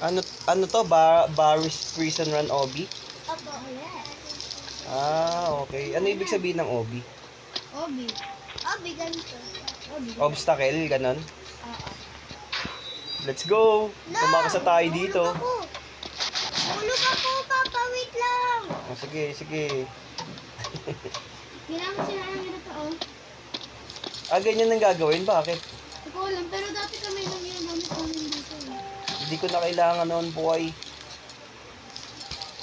Ano to? Barris Prison Run Obi? Opo, yes. Okay. Ano ibig sabihin ng Obi? Obi. Obi, ganito. Obi. Obstacle, ganon. Oo. Let's go! Tumakasa tayo dito. Hulog ako, Papa. Wait lang. Sige, sige. Kailangan sila ng ganito, oh. Ganyan ang gagawin. Bakit? Hindi ko alam, pero dati kami lang ginagamit namin dito. Hindi ko na kailangan noon, boy.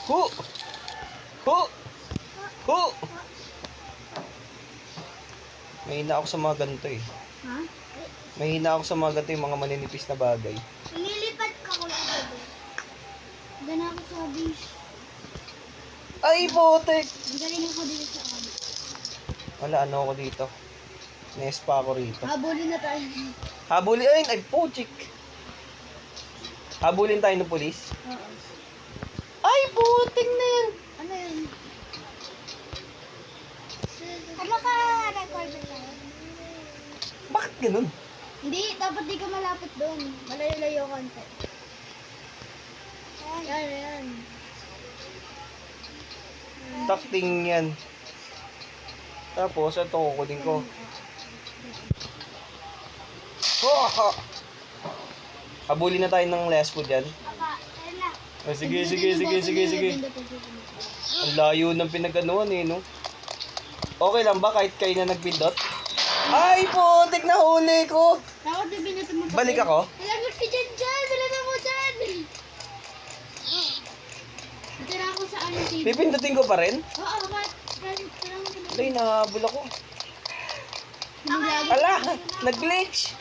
Hu! Hu! Hu! Mahina ako sa mga ganito eh. Ha? Mahina ako sa mga ganito yung mga maninipis na bagay. Nililipat ka ko lang dito. Gana ako sa beach. Ay, putik! Magaling ako dito sa ano. Wala, ano ako dito. Nespa ako rito. Habulin na tayo. Habulin, ay, putik! Habulin tayo ng polis? Oo. Ay, putik na yan! Ano yun? Ano ka record tayo? Bakit ganun? Hindi, dapat di ka malapit doon. Malayo-layo konti. Yan, yan. Takting yan. Tapos, ito kukunin ko. Oh! Habulin na tayo ng lesbo dyan. Papa, ayun na. Sige. Ang layo ng pinaganoan eh, no? Okay lang ba kahit kayo na nagpindot? Ay, putik na huli ko! Dapat bibinatin mo pa. Balik ako? Nalagot ka dyan! Dala na mo dyan! Dito na ako sa ano, TV. Pipindutin ko pa rin? Oo, ba't? Ay, nahabol ako. Ala! Nag-glitch!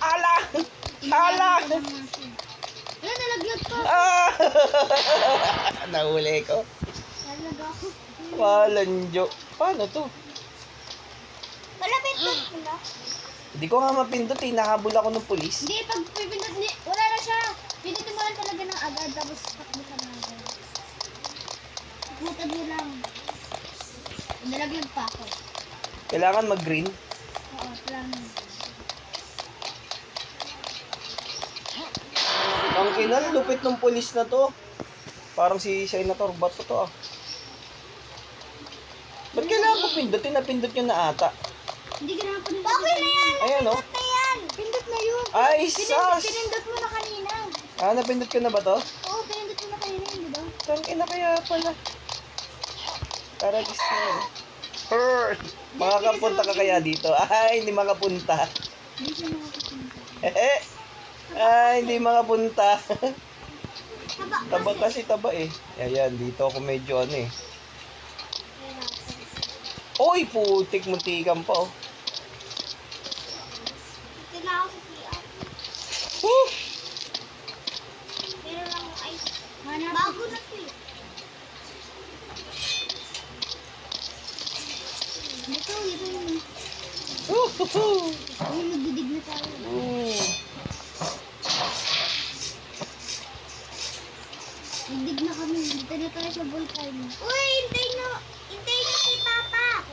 Ala! Ala! Wala, nalaglag ko. Ah! Nahuli ko. Nalaglag ako. Walanjo. Paano to? Wala, pindot mo na. Hindi ko nga mapindot eh. Nahabol ako ng pulis. Hindi, pag pipindot niya, wala na siya. Pindutin mo lang talaga ng agad, tapos takbo ka na agad. Butad mo lang. Nalaglag pa ako. Kailangan mag-green. Oo, lang. Ang kinal, lupit ng pulis na to. Parang si Senator Bato to ah. Ba't kailangan ko pindutin? Napindot nyo na ata. Hindi ka naman pinindot. Okay na yan! Ayan oh. Na yan! Pindot na yun! Ay, sas! Pinindot mo na kanina. Napindot ko na ba to? Oo, pinindot mo na kanina yun, di ba? Tangina kaya pala. Tara, gusto. Makakapunta ka kaya dito? Ay, hindi makapunta. Hindi siya makakapunta. Ay, hindi makapunta. Taba. Taba kasi taba eh. Ayan, dito ako medyo ano eh. Oy, putik, muntikan pa oh. Ito na ako sa CR. Woo! Meron lang yung ice. Bago na ito eh. Ito yung... Woohoo! Ay, nagdidig na tayo. Nagdig na kami. Dito na tayo sa volcano. Uy, hintayin nyo si Papa.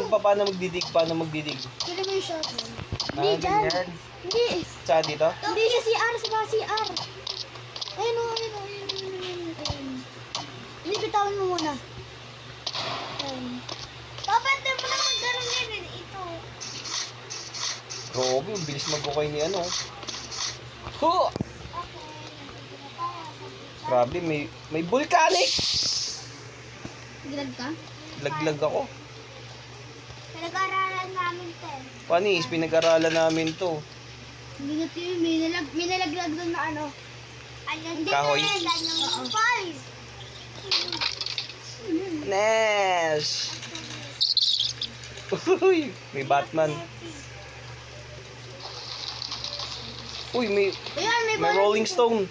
Paano magdidig? Paano magdidig? Kailan mo yung shotgun? Hindi dyan. Ganyan. Hindi. Sa dito? Hindi sa CR, sa mga CR. Ayun o, ayun. Hindi, bitawan mo muna. Ayun. Papa, ito mo na magdaroon yan. Ito. Grabe, ang bilis magbukay ni ano. Huh! Grabe, may volcanic! Gilag ka? Laglag ako. Pinag-aralan namin ito. Panis, pinag-aralan namin to. Hindi na ito yun. May nalaglag doon na ano. Kahoy? Nes! Uy, may Batman. Uy, may Ayan, Rolling Stone.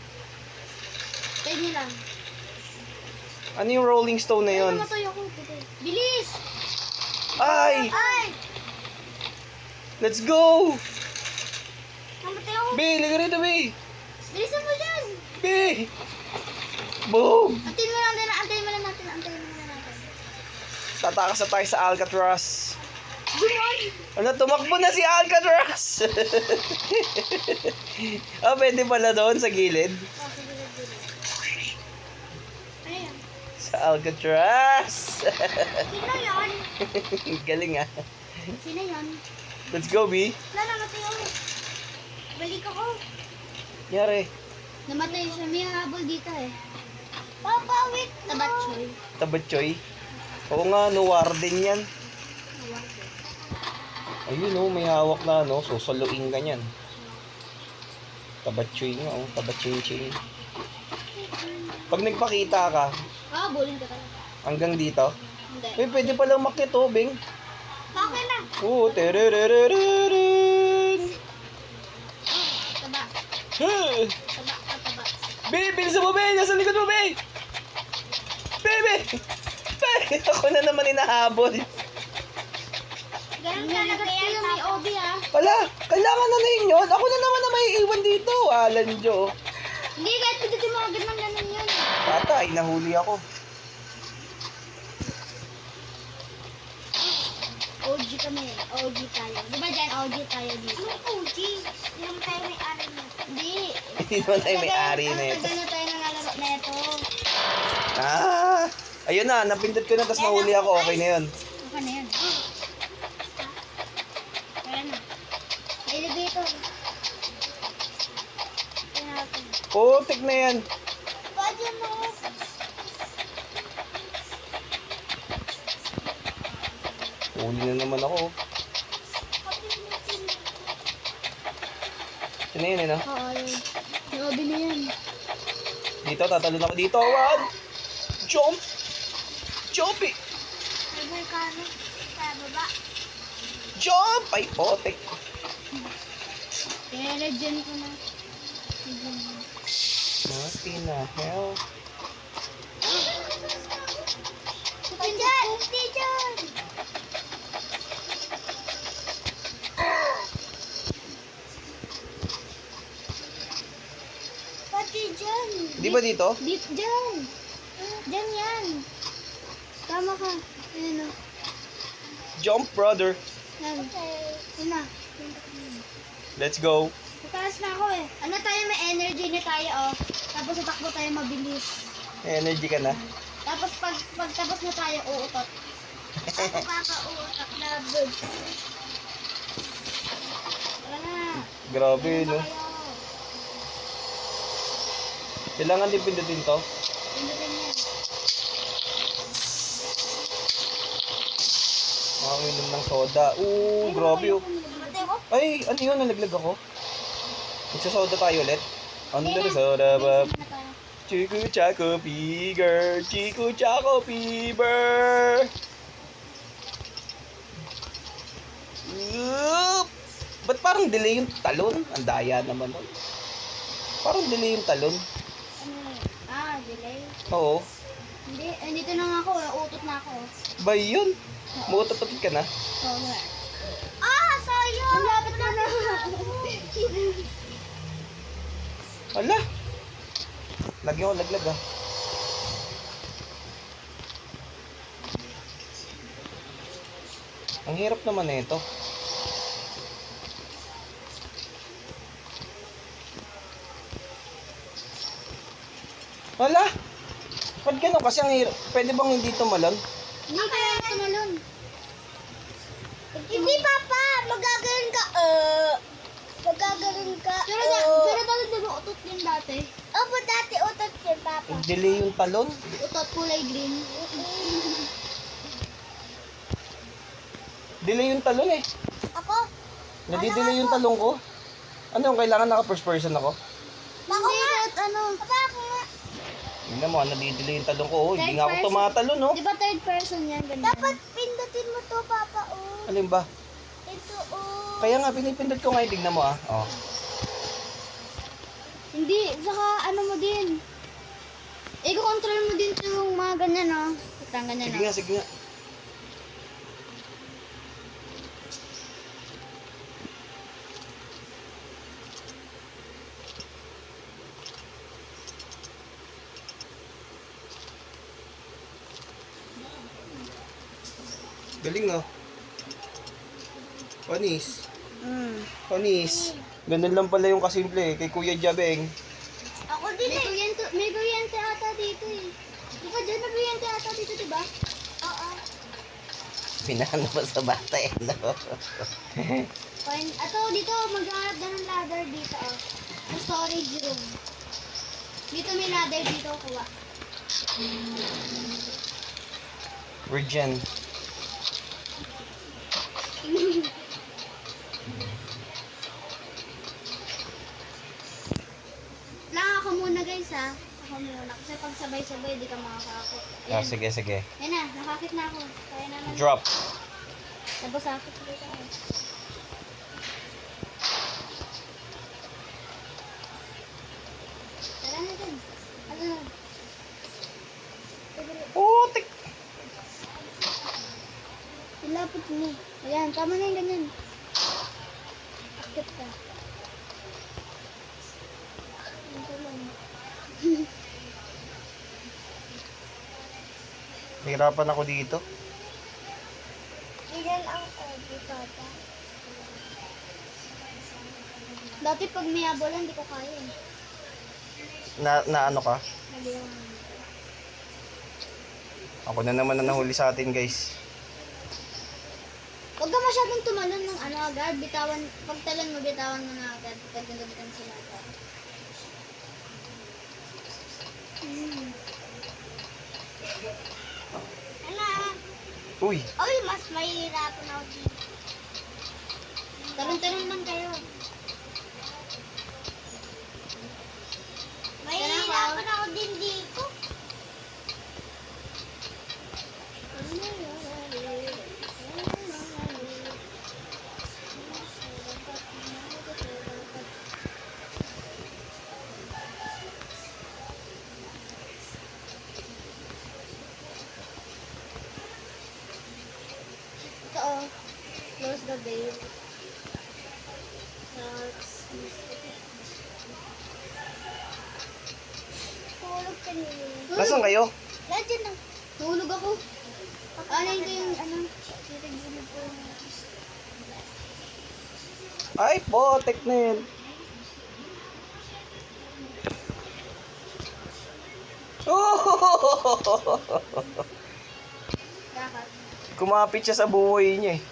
Tayo nyo lang. Ano yung Rolling Stone na yun? Namatay ako. Bilis! Ay! Ay! Let's go! Namatay ako. B, liga rito, B! Bilisan mo dyan! B! Boom! Antayin mo lang natin. Tatakas na tayo sa Alcatraz. Ano, tumakbo na si Alcatraz! Pwede pala doon sa gilid. Ano yan? Sa Alcatraz! Sino yan? Galing ah. Sino yan? Let's go, B. Wala, namatay ako. Balik ako. Yari. Namatay siya. May habol dito eh. Papa, wait. Tabatsoy. Tabatchoy. Oo nga, no, warden yan. Ayun oh, may hawak na ano, susaluin ka niyan. Tabatchoy nga oh, tabatchoy. Pag nagpakita ka, Habulin ka talaga. hanggang dito, Hindi. pwede palang makit oh, Bing. Okay na. Oo, terererereren. Taba. Huh. Taba. Taba. Babe, bilisan mo, babe! Nasa likod mo, babe! Babe! Babe! Ako na naman hinahabol. Ganun talaga yan. May OB ah. Wala, kailangan na yun yun. Ako na naman na may iwan dito. Alan Jo. Hindi, kahit pindutin mo agad ng ganun yun. Patay, nahuli ako. OG kami. OG tayo. Di ba dyan OG tayo dito? Anong OG? Yung tayo may ari na. Hindi. Hindi naman tayo may-ari na ito. Tagal na tayo nangalaro na ito. Ah! Ayun na, napindot ko na, tapos nahuli ako. Okay na yun. Okay na yan. Kaya na. Elevator. Kaya natin. Putik na yan. Ba't yun mo? Huli na naman ako. Sino yun eh, no? Oo, yun. Naobi na yan. Dito, tatalon ako dito. One! Jump! Jumpy! May vulkano. Sa baba. Jump! Ay, putik. Kaya legend ko na. What in the hell? Diyan! Diyan! Pati dyan. Di ba dito? Dyan. Dyan yan. Tama ka. Ayan o. Jump, brother. Yan. Yun na. Let's go. Mataas na ako eh. Ano tayo, may energy na tayo oh. Tapos tatakbo tayo mabilis. Energy ka na. Tapos pag tapos na tayo, uutot. Ako kaka-uutot na bird. Wala na. Grabe, no? Tayo. Kailangan din pindutin to. Pindutin yan. Makaminom ng soda. Ooh, grabe oh. Matay ko? Ay, ano yun? Nalaglag ako. Magsasoda tayo ulit. Under the soda, bab. Chico Chaco Fever. Chico Chaco Fever. Ba't parang delay yung talon? Ang daya naman nun. Parang delay yung talon. Ano yun? Delay. Oo. Hindi, dito na nga ako. Nautot na ako. Ba yun? Muutot-utot ka na? So, where? Sayang! Ang lapit na na. Wala. Lagi ako laglag ah. Ang hirap naman na ito. Wala. Ba't gano'n? Kasi ang hirap. Pwede bang hindi tumalon? Hindi kaya tumalon. Hindi, Papa! Magagaling ka. Magagaling ka. Pero dati di ba utot yun dati? Opo, dati utot yun, Papa. Delay yung talon? Utot kulay green. Delay yung talon eh. Ako? Nadidelay yung talon ko. Ano yung kailangan naka first person ako? Hindi, kahit ano. Papa, ako nga. Tingnan mo, nadidelay yung talon ko. Oh, hindi Third nga ako person. tumatalon oh. Di ba third person yan? Ganyan. Dapat pindutin mo to, Papa. Alin ba? Ito, Kaya nga, pinipindot ko ngayon. Tignan mo ah. Oh. Hindi, saka ano mo din. I-control mo din yung mga ganyan, no? Itang ganyan, Sige nga, sige nga. Galing no? Onis. Mm. Onis. Ganun lang pala yung kasimple kay Kuya Jabeng. Ako din may kuryente ata dito eh. Di ba dyan may kuryente ata dito, di ba? Oo. Pinano pa sa bata eh, no? Ato, dito, maghanap na ng ladder dito, oh. Sa storage room. Dito may ladder dito, kuha. Virgin. Lang ako muna guys ha. Ako muna. Kasi pag sabay-sabay, di ka makakakot. Ah, sige, sige. Yan na, nakakit na ako. Kaya naman. Drop. Tapos akit ulit ako. Tara na dun. Ano na? Putik! Ilapot mo. Ayan, tama na yung ganyan. Akit ka. Ito lang. Hirapan ako dito. Ilan ang dito ata? Dati pag may abolan, hindi ko kaya eh. Na ano ka? Naliwangan. Ako na naman ang nahuli sa atin, guys. Huwag ka masyadong tumalon ng ano agad. Bitawan, pag talon mo, bitawan mo na agad. Pag nagugutan sila agad. Ano? Uy! Uy, mas mahihirapan ako dito. Talon-talon man kayo. Mahihirapan ako din dito. Ito oh, close the veil. Tulog ka niyo. Nasaan kayo? Nandiyan lang. Tulog ako. Ano yung ano? Titigilid ko. Ay, putik na yun. Oh! Dapat. Kumapit siya sa buhay niya eh.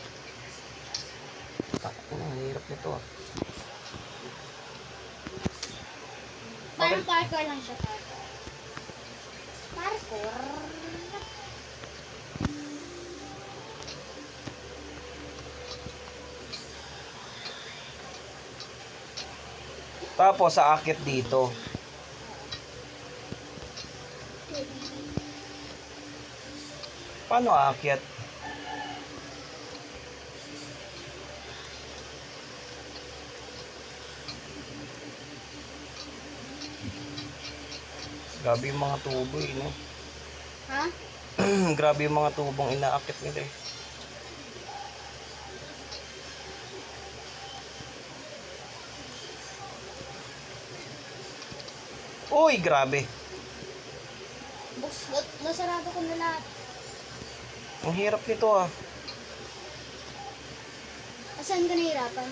Ang hirap nito ah. Parang parkour lang siya. Parkour. Parkour. Tapos sa akit dito. Paano aakyat? Grabe yung mga tubo eh, no? Ha? Grabe yung mga tubong inaakit nila eh. Uy, grabe. Nasarado ko na lahat. Ang hirap nito ah. Saan ka nahirapan?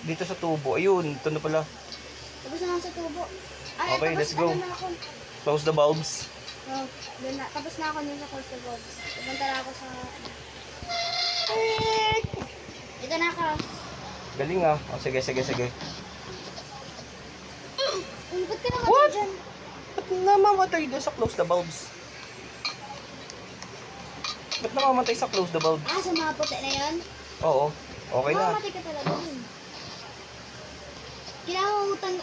Dito sa tubo. Ayun, ito na pala. Tapos na ako sa tubo. Ay, Okay, tapos let's go. Na ako. Close the bulbs. Oh, doon na. Tapos na ako dun sa Costa Box. Pupunta na ako sa... Ito na ako. Galing ah. O, sige, sige, sige. Ba't ka naman What? dyan? Ba't namamatay doon sa close the bulbs? Ba't namamatay sa close the bulbs? Ah, sa mga puti na yun? Oo. Okay na. Mamamatay ka talaga dun. Kailangan utang,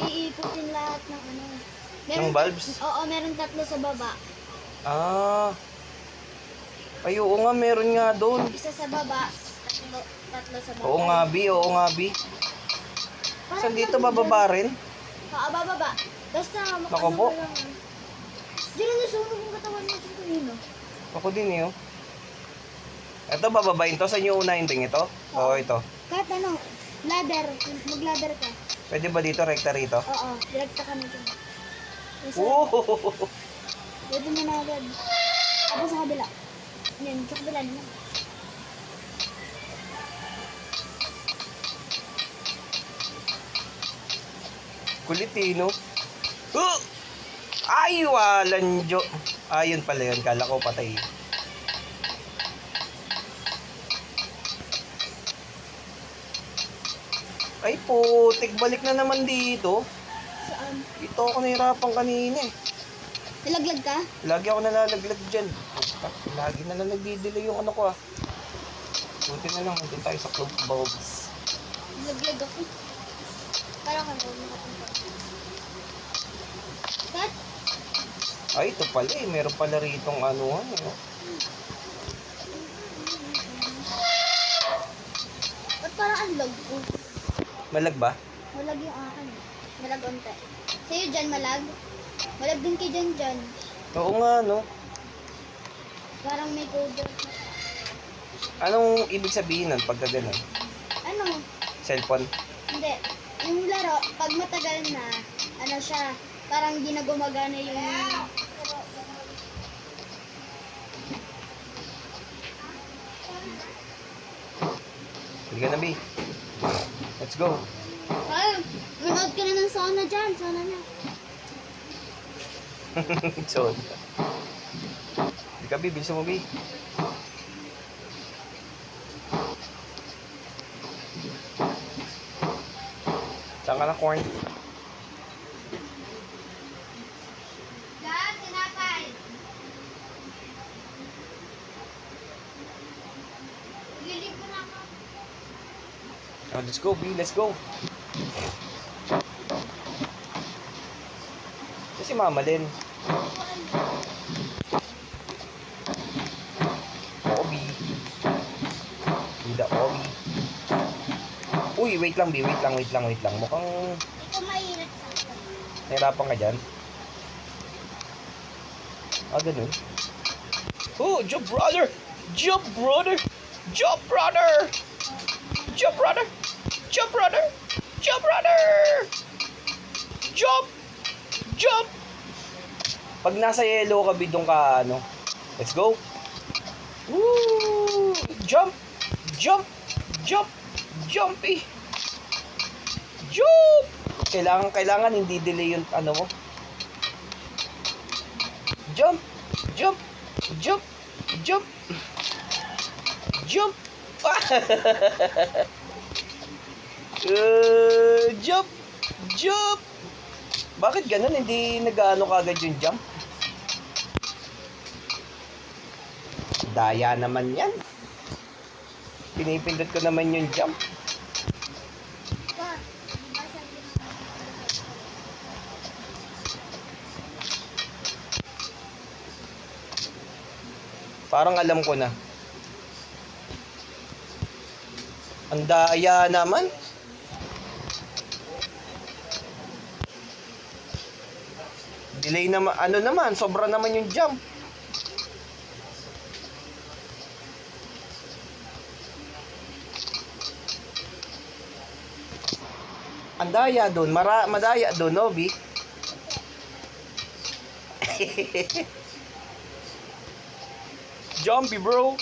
iikutin lahat ng ano. Ng bulbs? Oo, meron 3 sa baba. Ah. Ay, oo nga, meron nga doon. Isa sa baba, 3 sa baba. Oo nga, Bi. Oo nga, Bi. Saan dito bababa rin? Oo, bababa. Basta, Naku po. Diyan na nasunog yung katawan mo sa kanino. Ako din eh, oh. Ito, bababain to. Saan yung unahin ting ito? Oo, ito. Kahit ano, ladder. Mag-ladder ka. Pwede ba dito, rekta rito? Oo, direkta ka na dyan. Isa, Oh! pwede mo na agad. Tapos sa kabila. Yan, sa kabila naman. Kulit eh, no? Ay, walang jo. Ayun pala yun. Kala ko patay. Ay, putik. Balik na naman dito. Saan? Ito ako nahirapan kanina eh. Nalaglag ka? Lagi ako nalalaglag dyan. Lagi na lang nagdidelay yung ano ko ah. Buti na lang, nandun tayo sa club bulbs. Nalaglag ako. Parang ka nakapunta. Kat? Ay, ito pala eh. Meron pala ritong anuhan eh. Oh. Ba't parang ang lag ko? Malag ba? Malag yung akin. Malag onte. Sa'yo dyan malag? Malag din kay dyan. Oo nga, no? Parang may coder. Anong ibig sabihin nun pagka ganun? Ano? Cellphone? Hindi. Yung laro, pag matagal na, ano siya, parang hindi na gumagana yung... Hindi ka na, B. Let's go. Ay, manood ka na ng Sona dyan. Sona na. So, hindi ka, B. Bilisan mo, B. Saan ka na, corn? Dad, tinapay. Gilip ko na ako. Oh, let's go, B. Let's go. Ito si Mama Len. Obi. Bida, Obi. Uy, wait lang, B. Wait lang. Mukhang Ito mahirap sa akin. nahirapan ka dyan. Ah, ganun. Oh, jump brother! Jump brother! Jump brother! Jump brother! Jump brother! Jump brother! Jump! Jump! Pag nasa yellow ka, bidong ka, ano. Let's go! Woo! Jump! Jump! Jump! Jumpy! Jump! Kailangan hindi delay yung ano mo. Jump! Jump! Jump! Jump! Jump! Jump! Jump! Bakit ganun? Hindi nag-ano kagad yung jump? Daya naman yan. Pinipindot ko naman yung jump. Pa, diba sabi mo? Parang alam ko na. Ang daya naman. Delay naman. Ano naman? Sobra naman yung jump. Ang daya doon. Madaya doon, no, B? Jumpy, bro.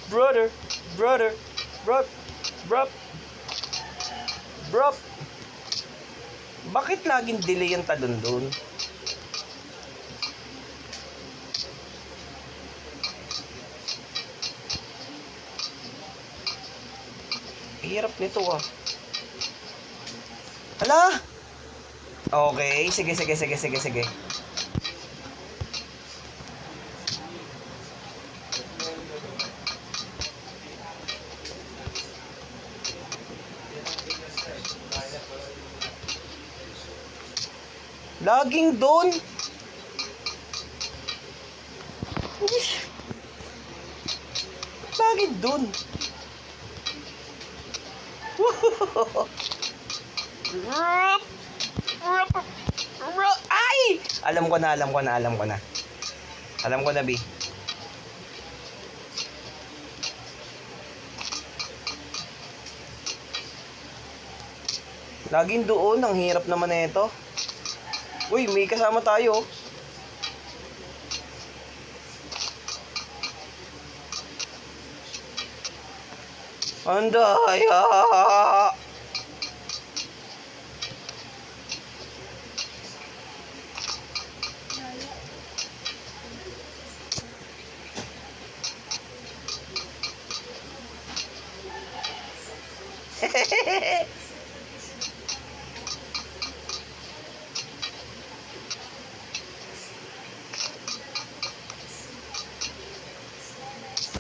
Brother. Bro. Bakit laging delay ang talon doon? Hirap nito ah. Hala! Okay, sige. Laging doon. Laging doon. Ay! Alam ko na. Alam ko na, B. Laging doon. Ang hirap naman na ito. Uy, may kasama tayo. Ang daya.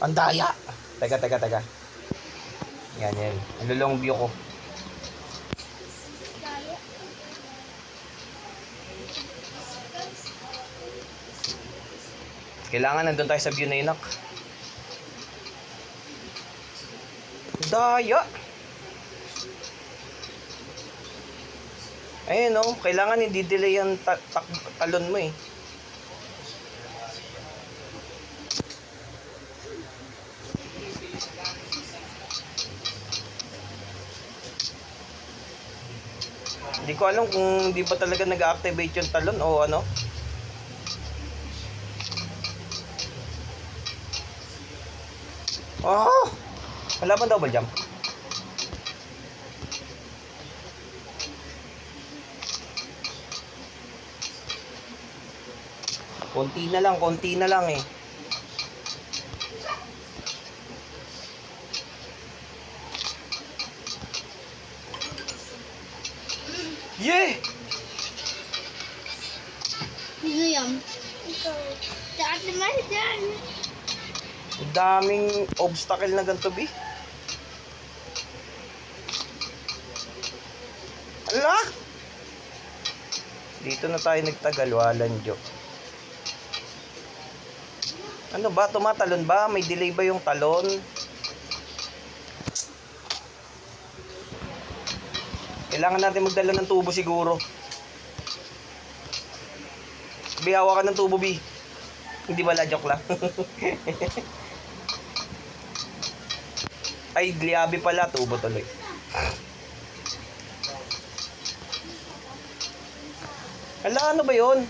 Ang daya. Teka. Yan. Ilulong view ko. Kailangan nandun tayo sa view na inak. Daya. Ayun oh, kailangan hindi delay ang talon mo eh. Hindi ko alam kung hindi pa talaga nag-activate yung talon o ano. Oh! Wala bang double jump? Konti na lang eh. Yeah! Sino yan? Ikaw. Dati naman dyan. Ang daming obstacle na ganito, B. Ala! Dito na tayo nagtagal, walang joke. Ano ba? Tumatalon ba? May delay ba yung talon? Kailangan natin magdala ng tubo siguro. B, hawa ka ng tubo, B. Hindi ba, joke lang. Ay, gliabi pala. Tubo tuloy. Ala, ano ba yun?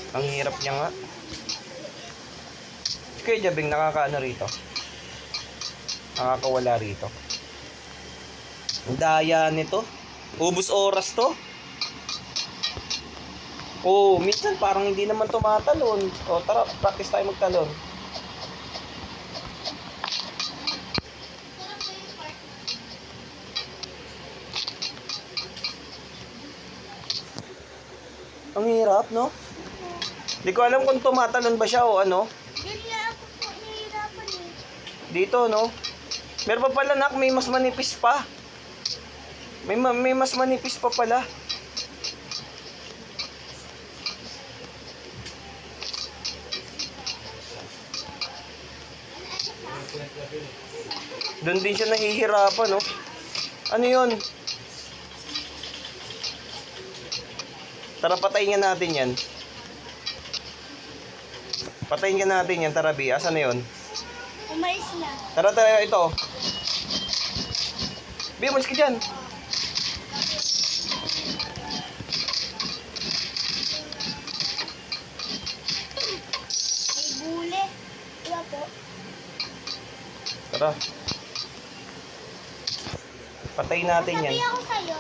Ang hirap niya nga. Kaya Jabing nakakaano rito. Nakakawala rito. Ang daya nito. Ubus oras to. Oh, minsan parang hindi naman tumatalon. O tara, practice tayo magtalon. Ang hirap, no? Hindi ko alam kung tumatalon ba siya o ano. Hindi ako po nahihirapan eh. Dito, no? Meron pa pala, nak, may mas manipis pa. May mas manipis pa pala. Doon din siya nahihirapan, no? Ano yun? Tara, patayin nga natin yan. Patayin nga natin yan, tara, B. Asan na yun? Umalis na. Tara, ito. B, umalis ka dyan. May bule. Wala po. Tara. Patayin natin yan. Sabi ako sa'yo.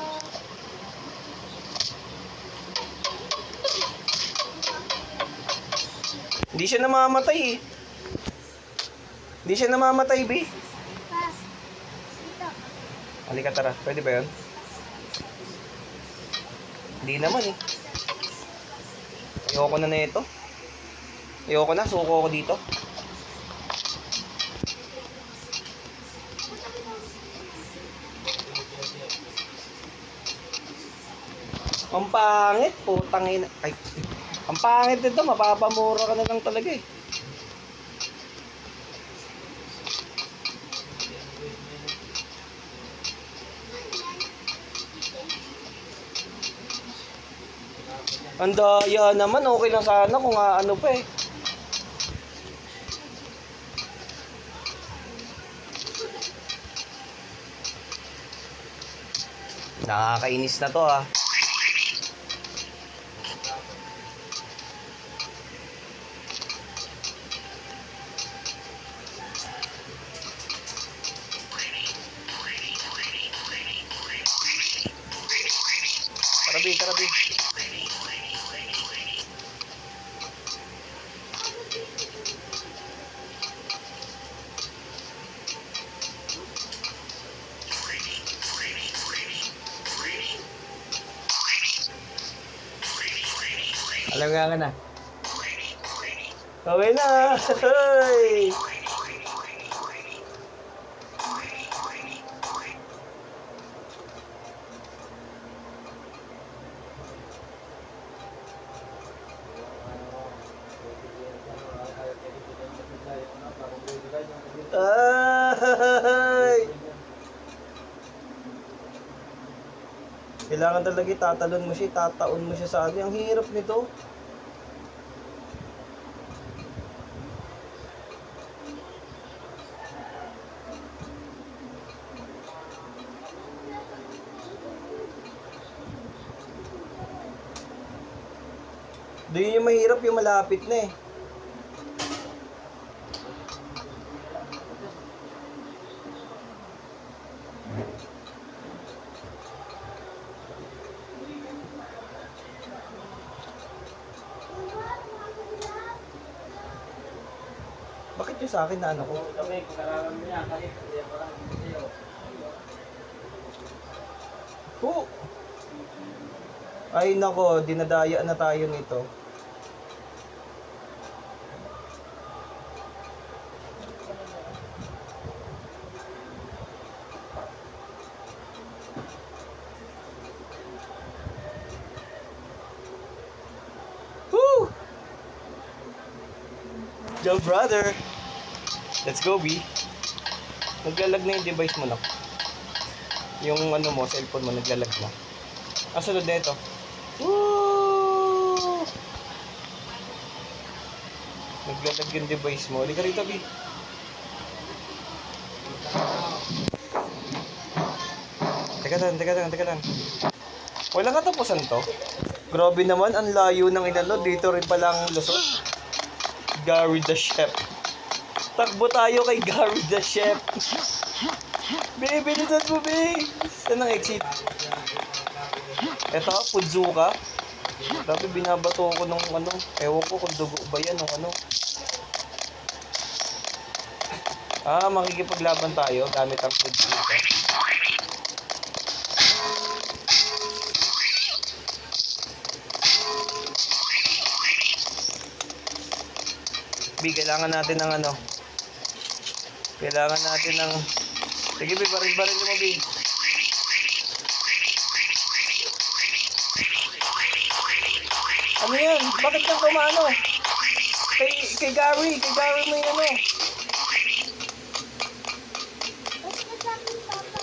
Hindi siya namamatay eh. Hindi siya namamatay, B. Pas. Dito. Halika, tara. Pwede ba yun? Hindi naman eh. Ayoko na ito. Ayoko na. Suko ako dito. Ang pangit. Putang ina. Ay. Ang pangit nito. Mapapamura ka na lang talaga eh. Ang daya naman, okay lang sana kung ano pa eh. Nakakainis na to ah. Tara, B. Alam nga na. Okay na! Hey! Ay! Kailangan talaga tatalon mo siya, tataon mo siya sa ano. Ang hirap nito. Doon yung mahirap, yung malapit na eh. Bakit yung sa akin na ano ko? Ay nako, dinadaya na tayo nito. Woo! Yo brother! Let's go, B. Naglalag na yung device mo na. Yung ano mo, cellphone mo, naglalag na. Sunod na ito. Woo! Naglalag yung device mo. Halika rito, B. Teka lang. Walang katapusan to. Grabe naman, ang layo ng inano. Dito rin palang lusot. Gary the Chef. Takbo tayo kay Gary the Chef. Be, bilisan mo, be. Saan ang exit? Eto, Pudzuka. Grabe, binabato ko nung ano. Ewan ko kung dugo ba yan o ano. Makikipaglaban tayo gamit ang Pudzuka. B, kailangan natin ng ano. Kailangan natin ng... Sige, B, baril-baril mo, B. Ano yan? Bakit kang kumano? Kay Gary mo yung ano. Basta sa akin, Papa.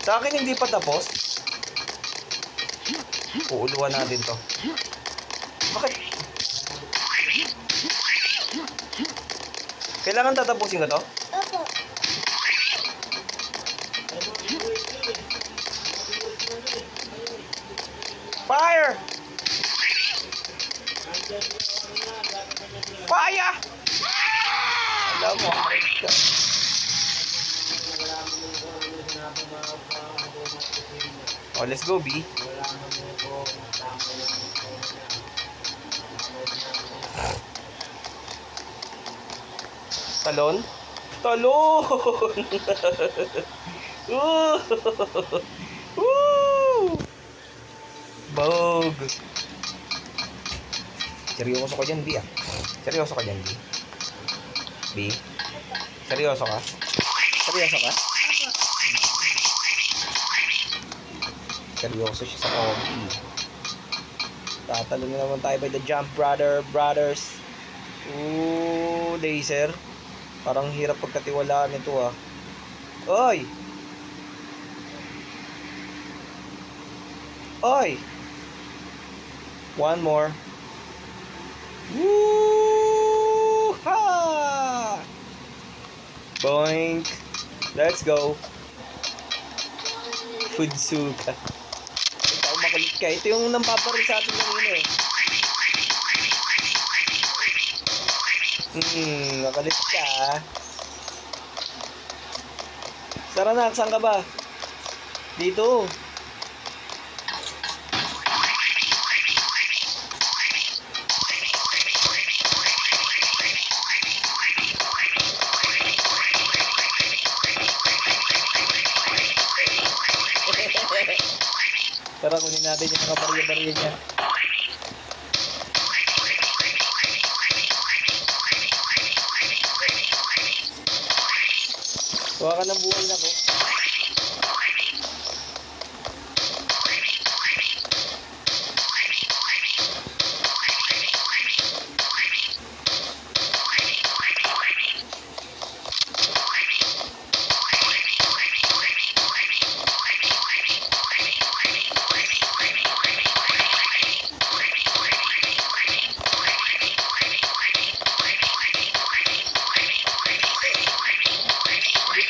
Sa akin hindi pa tapos. Uuluan natin to. Bakit? Kailangan tatapusin ko to? Opo. Fire! Fire! Alam mo, oh, let's go, B. Talon? Talon! Woo! Bog! Seryoso ka dyan, B, ah. Seryoso ka dyan, B. B? Seryoso ka? Seryoso ka? Seryoso siya sa comedy. Tatalo na naman tayo by the Jump Brothers. Ooh, laser. Parang hirap pagkatiwalaan nito, ah. Oy! Oy! One more. Woo! Ha! Boink! Let's go. Pudzuka. Ikaw makulit ka. Ito yung nampaparil sa atin ng ino, eh. Makalit ka, ah. Saranak, saan ka ba? Dito. natin yung mga barya-barya niya. Kuha ka ng buhay na ko.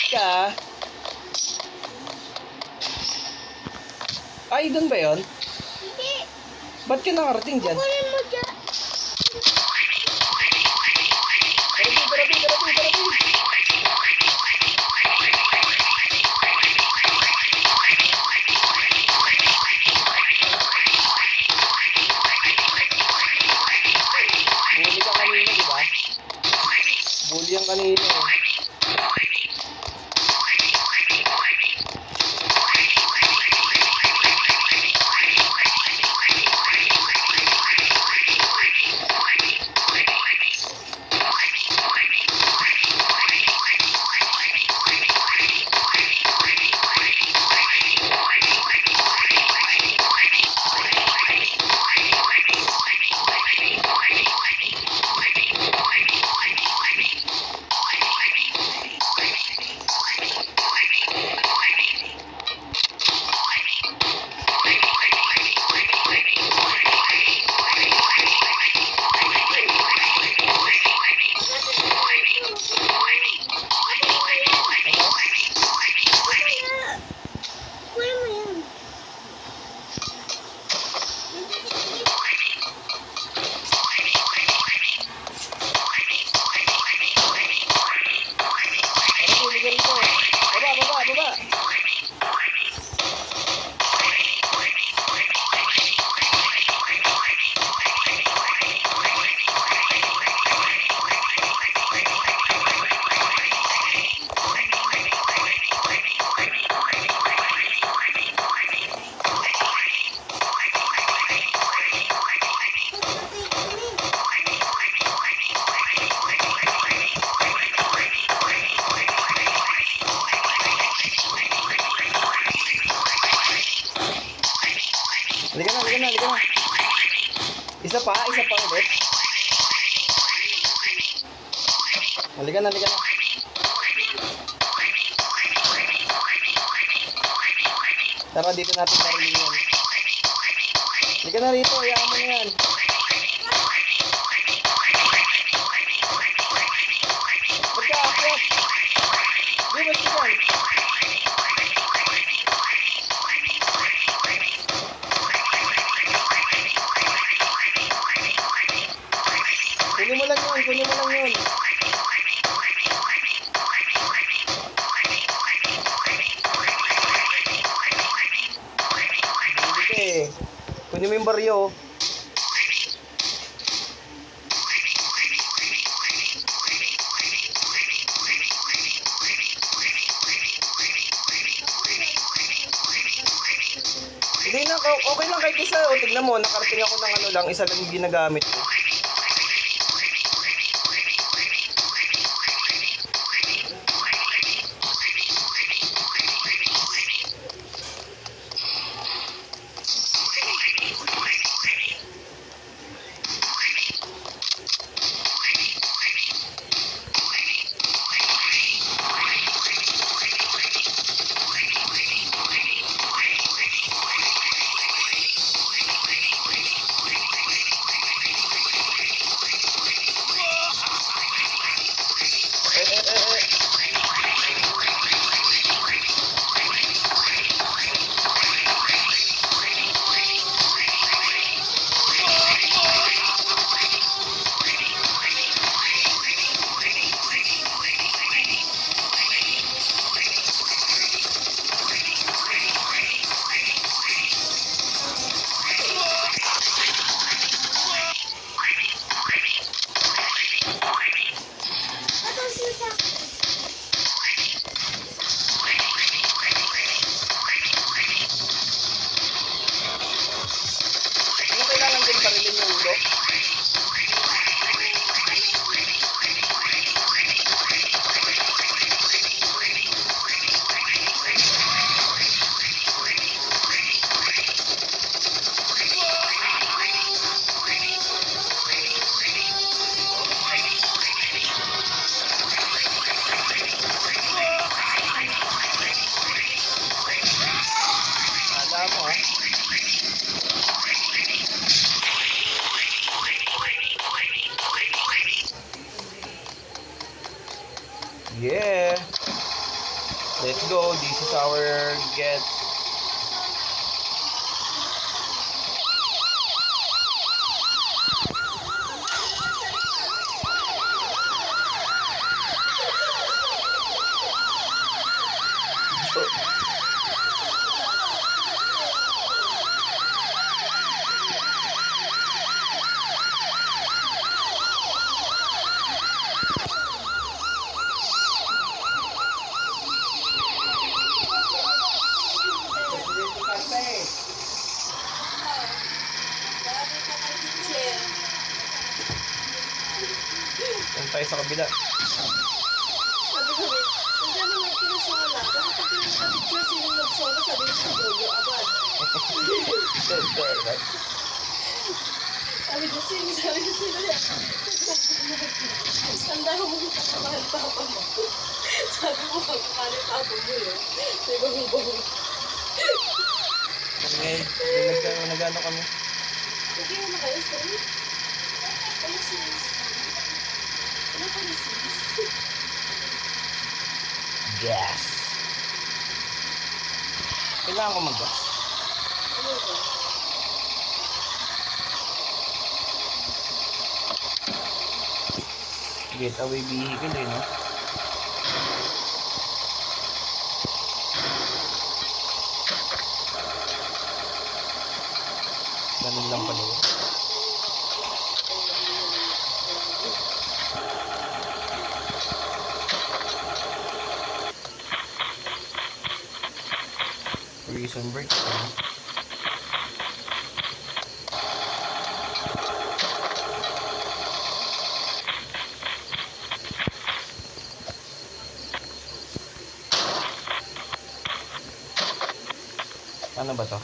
Ka. Ay, doon ba yun? Hindi. Ba't ka nakarating dyan? Kunin mo dyan. Darating. Bully ka kanina, di ba? Bully ang kanina eh. Kunin mo yan. Huli ka rito. Baba. Halika na. Isa pa ulit. Halika na. Tara, dito natin narinig yan. Halika na rito, hayaan mo na yan. Ba't ka aakyat? Di, ba't ka dyan? Kunin mo lang yun. Hindi kunin mo yung baryo. Hindi na, okay lang kahit isa. O, tignan mo, nakarating ako ng ano lang, isa lang yung ginagamit ko. Yeah. Let's go. This is our get. Punta tayo sa kabila. Sabi ko, kung kaya naman kinasala, kasi pag pinagka-picture sino nagsola, sabi ko si Jojo agad. Sabi ko, sino yan? Tanda mo mo kapamahal papa mo. Sabi mo, kapamahal papa mo yun. Nagong-bong. Ngayon, nagano kami. Hindi mo na kayo, sorry. Ano sis? Ano ka ni sis? Gas. Kailangan ko mag-gas. Ano ba? Getaway vehicle eh, no? Ganun lang pala yun. Prison break. Ano ba to?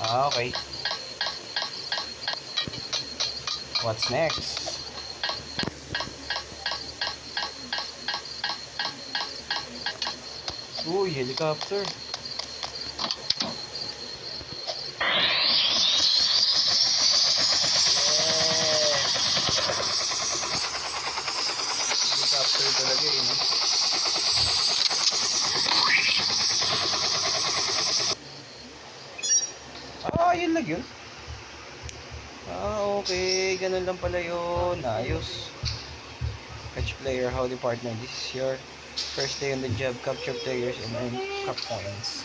Ah, okay. What's next? Uy, helicopter. Helicopter talaga eh, no? Ah, yun lang yun. Ah, okay. Ganun lang pala yun. Ayos. Catch player, howdy partner. This is your first day on the job. Capture players and earn cup points.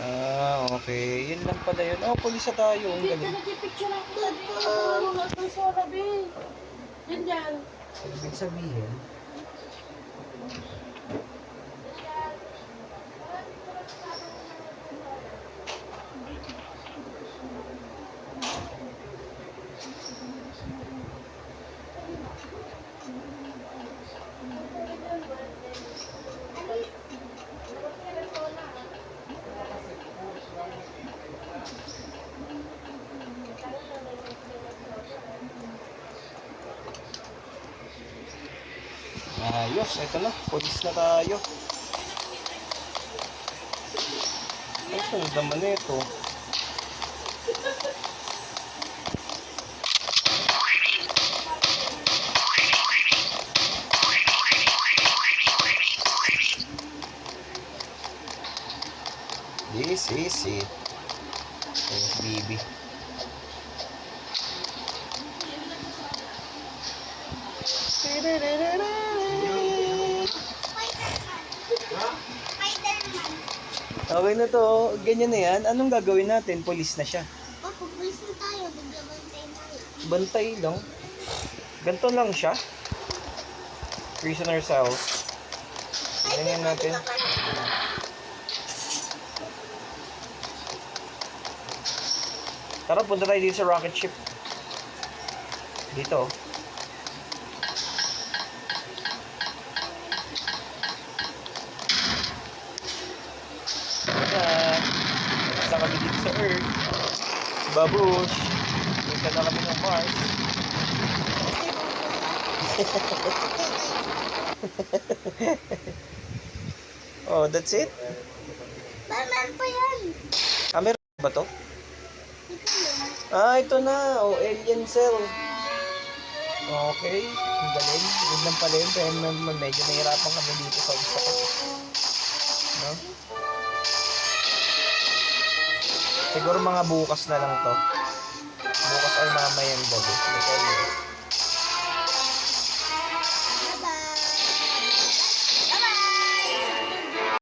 Ah, okay. Yun lang pala yun. Oh, pulis na tayo. Ang galing. Nag-picture ako sabi ko. Ang sora, be. Yan yan. Ibig sabihin, ayos, eto na, pulis na tayo. Ang sunod naman ito. This is it. There's BB. Okay na to. Ganyan na yan. Anong gagawin natin? Police na siya. Oh, pupulis na tayo. Magbabantay tayo. Bantay lang. Ganito lang siya. Prisoner house. Ganyan natin. Tara, punta tayo dito sa rocket ship. Dito. Ayan. Basta kami dito sa Earth. Babush. Punta na kami ng Mars. Oh, that's it? Meron pa yan. Ah, meron ba to? Ah, ito na. Oh, alien cell. Okay, ang galing. Yun lang pala yun. Pero medyo nahirapan kami dito sa gusto ko. No? Siguro mga bukas na lang to. Bukas or mamayang gabi. Because